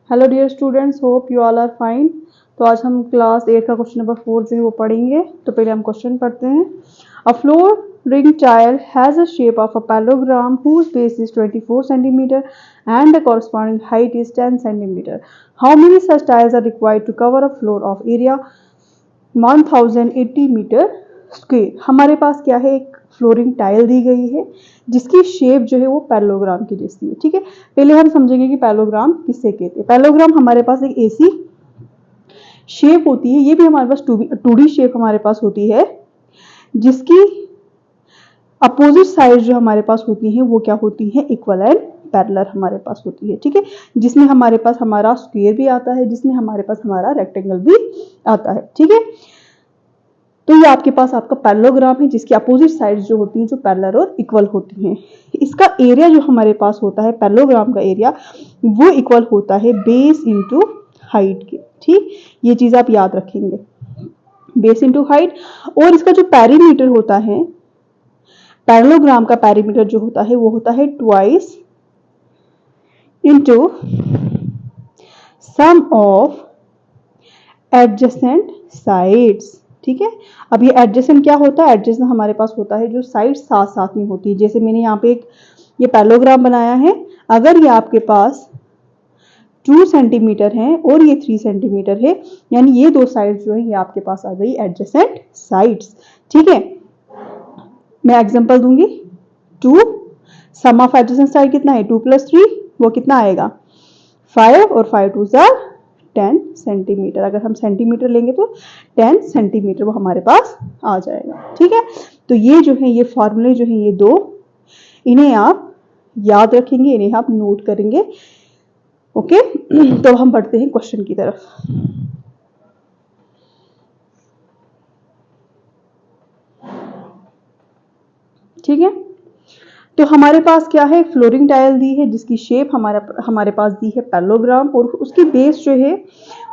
Hello dear students, hope you all are fine. तो आज हम क्लास 8 का क्वेश्चन नंबर 4 जो है वो पढ़ेंगे। तो पहले हम क्वेश्चन पढ़ते हैं। अ floor ring tile has a shape of a parallelogram whose base is 24 centimeter and the corresponding height is 10 centimeter. How many such tiles are required to cover a floor of area 1080 metre square? हमारे पास क्या है, एक flooring tile दी गई है जिसकी shape जो है वो पैलोग्राम की जैसी है। ठीक है, पहले हम समझेंगे कि पैलोग्राम किससे कहते हैं। पैलोग्राम हमारे पास एक ऐसी शेप होती है, ये भी हमारे पास 2D शेप हमारे पास होती है, जिसकी अपोजिट साइड जो हमारे पास होती है वो क्या होती है, इक्वल एंड पैरेलल हमारे पास होती है। ठीक है, जिसमें हमारे पास हमारा स्क्वायर भी आता है, जिसमें हमारे पास हमारा रेक्टेंगल भी आता है। ठीक है, तो ये आपके पास आपका पैरेललोग्राम है जिसकी अपोजिट साइड्स जो होती हैं जो पैरेलल और इक्वल होती हैं। इसका एरिया जो हमारे पास होता है पैरेललोग्राम का एरिया, वो इक्वल होता है बेस इंटू हाइट के। ठीक, ये चीज आप याद रखेंगे, बेस इंटू हाइट। और इसका जो पेरीमीटर होता है, पैरेललोग्राम का पेरीमीटर जो होता है वो होता है twice into sum of adjacent sides. ठीक है, अब ये एडजेसेंट क्या होता है, एडजेसेंट हमारे पास होता है जो साइड साथ साथ में होती है। जैसे मैंने यहाँ पे एक ये पैरेललोग्राम बनाया है, अगर ये आपके पास 2 सेंटीमीटर है और ये 3 सेंटीमीटर है, यानी ये दो साइड जो है ये आपके पास आ गई एडजेसेंट साइड्स। ठीक है, मैं एग्जांपल दूंगी। 2 सम ऑफ एडजेसेंट साइड कितना है, 2 + 3 वो कितना आएगा 5 और 5 2 10 सेंटीमीटर। अगर हम सेंटीमीटर लेंगे तो 10 सेंटीमीटर वो हमारे पास आ जाएगा। ठीक है, तो ये जो है ये फॉर्मूले जो है ये दो, इन्हें आप याद रखेंगे, इन्हें आप नोट करेंगे। ओके, तो हम बढ़ते हैं क्वेश्चन की तरफ। ठीक है, तो हमारे पास क्या है, फ्लोरिंग टाइल दी है जिसकी शेप हमारे पास दी है पैरेललोग्राम, और उसकी बेस जो है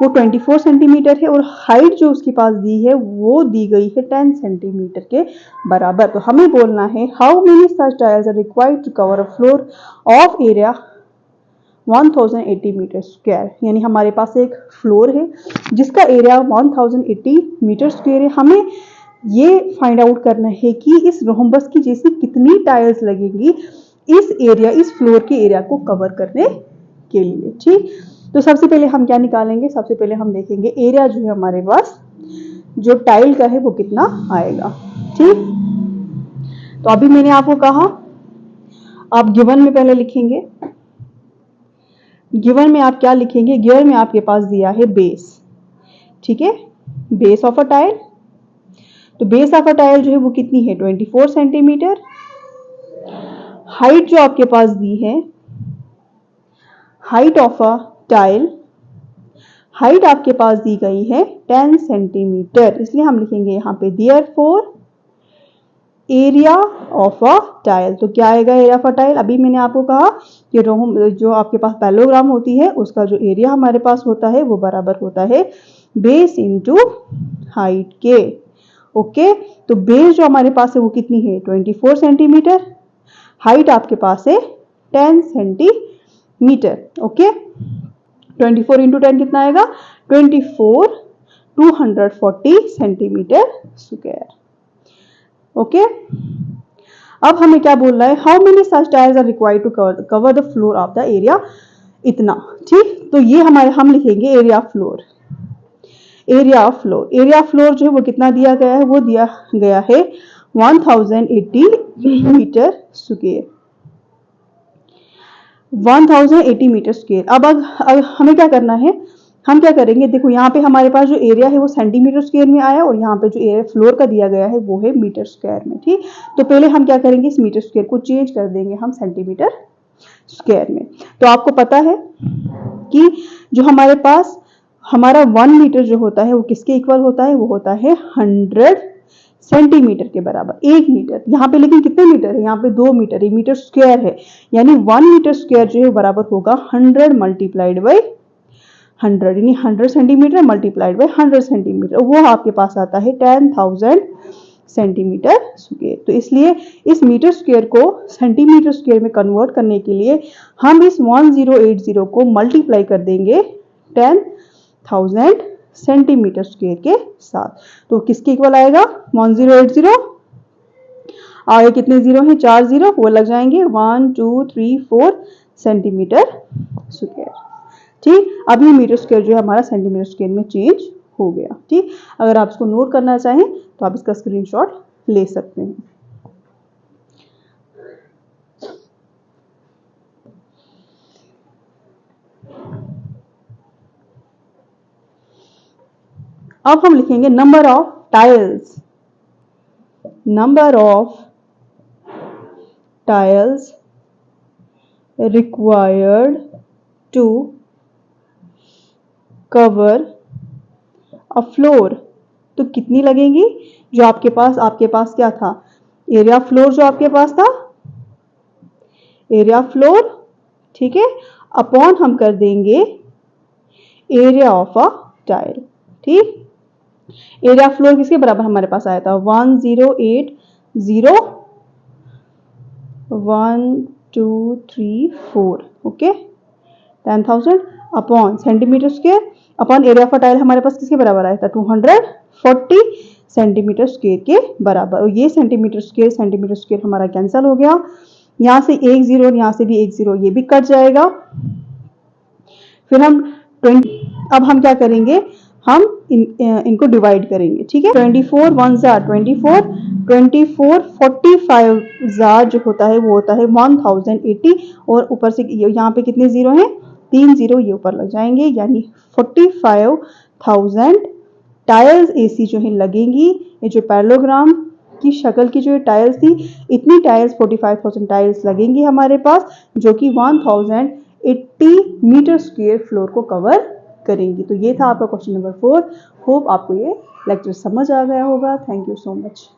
वो 24 सेंटीमीटर है और हाइट जो उसके पास दी है वो दी गई है 10 सेंटीमीटर के बराबर। तो हमें बोलना है how many such tiles are required to cover a floor of area 1080 metre square. यानी हमारे पास एक फ्लोर है जिसका एरिया 1080 मीटर स्क्वायर है। हमें ये फाइंड आउट करना है कि इस रोम्बस की जैसी कितनी टाइल्स लगेंगी इस एरिया, इस फ्लोर के एरिया को कवर करने के लिए। ठीक, तो सबसे पहले हम क्या निकालेंगे, सबसे पहले हम देखेंगे एरिया जो है हमारे पास जो टाइल का है वो कितना आएगा। ठीक, तो अभी मैंने आपको कहा आप गिवन में पहले लिखेंगे। गिवन में आप क्या लिखेंगे, गिवन में आपके पास दिया है बेस। ठीक है, बेस ऑफ अ टाइल, तो बेस ऑफ अ टाइल जो है वो कितनी है 24 सेंटीमीटर। हाइट जो आपके पास दी है, height of a tile, height आपके पास दी गई है 10 सेंटीमीटर, इसलिए हम लिखेंगे यहाँ पे therefore area of a tile. तो क्या आएगा एरिया ऑफ अ टाइल, अभी मैंने आपको कहा कि जो आपके पास पैरेललोग्राम होती है उसका जो एरिया हमारे पास होता है वो बराबर होता है बेस इंटू हाइट के। ओके, तो बेस जो हमारे पास है वो कितनी है 24 सेंटीमीटर, हाइट आपके पास है 10 सेंटीमीटर। ओके, 24 इंटू 10 कितना आएगा 24 240 सेंटीमीटर स्क्वायर। ओके, अब हमें क्या बोल रहा है, how many such tiles are required to cover the floor of the area इतना। ठीक, तो ये हम लिखेंगे area of floor. Area of floor, area of floor जो है वो कितना दिया गया है, वो दिया गया है 1080 मीटर स्क्वायर, 1080 मीटर स्क्वायर। अब हमें क्या करना है, हम क्या करेंगे, देखो यहाँ पे हमारे पास जो एरिया है वो सेंटीमीटर स्क्वायर में आया और यहाँ पे जो एरिया फ्लोर का दिया गया है वो है मीटर स्क्वायर में। ठीक, तो पहले हम क्या करेंगे, इस मीटर स्क्वायर को चेंज कर देंगे हम सेंटीमीटर स्क्वायर में। तो आपको पता है कि जो हमारे पास हमारा 1 मीटर जो होता है वो किसके इक्वल होता है, वो होता है 100 सेंटीमीटर के बराबर। 1 मीटर यहाँ पे, लेकिन कितने मीटर है, यहाँ पे 2 मीटर है, मीटर स्क्वायर है, यानी 1 मीटर स्क्वायर जो है बराबर होगा 100 मल्टीप्लाइड बाई 100, यानी 100 सेंटीमीटर मल्टीप्लाइड बाई 100 सेंटीमीटर, वो आपके पास आता है 10,000 सेंटीमीटर स्क्वायर। तो इसलिए इस मीटर स्क्वायर को सेंटीमीटर स्क्वायर में कन्वर्ट करने के लिए हम इस 1080 को मल्टीप्लाई कर देंगे 10,000 सेंटीमीटर स्क्वायर के साथ। तो किसके इक्वल आएगा 1080, आगे कितने जीरो हैं 4 जीरो, वो लग जाएंगे 1 2 3 4 सेंटीमीटर स्क्वायर। ठीक, अब ये मीटर स्क्वायर जो है हमारा सेंटीमीटर स्क्वायर में चेंज हो गया। ठीक, अगर आप इसको नोट करना चाहें तो आप इसका स्क्रीनशॉट ले सकते हैं। अब हम लिखेंगे number of tiles. Number of tiles required to cover a floor. तो कितनी लगेंगी, जो आपके पास क्या था, एरिया फ्लोर जो आपके पास था, एरिया फ्लोर, ठीक है, अपॉन हम कर देंगे एरिया ऑफ अ टाइल। ठीक, एरिया फ्लोर किसके बराबर हमारे पास आया था 1080 1 2 3 4, okay, 10,000 upon centimetre square upon area of tile हमारे पास किसके बराबर आया था 240 सेंटीमीटर स्क्वायर के बराबर। और ये सेंटीमीटर स्क्वायर हमारा कैंसिल हो गया, यहां से एक जीरो और यहां से भी एक जीरो, ये भी कट जाएगा। फिर हम 20, अब हम क्या करेंगे, हम इनको डिवाइड करेंगे। ठीक है, 24 1 जार 24, 24 45 जार जो होता है वो होता है 1080, और ऊपर से यहाँ पे कितने जीरो हैं 3 जीरो, ये ऊपर लग जाएंगे, यानी 45,000 टाइल्स एसी जो है लगेंगी। ये जो पैरेललोग्राम की शक्ल की जो टाइल्स थी, इतनी टाइल्स 45,000 टाइल्स लगेंगी हमारे पास, जो कि 1080 मीटर स्क्वायर फ्लोर को कवर करेंगी। तो ये था आपका क्वेश्चन नंबर 4। होप आपको ये लेक्चर समझ आ गया होगा। Thank you so much.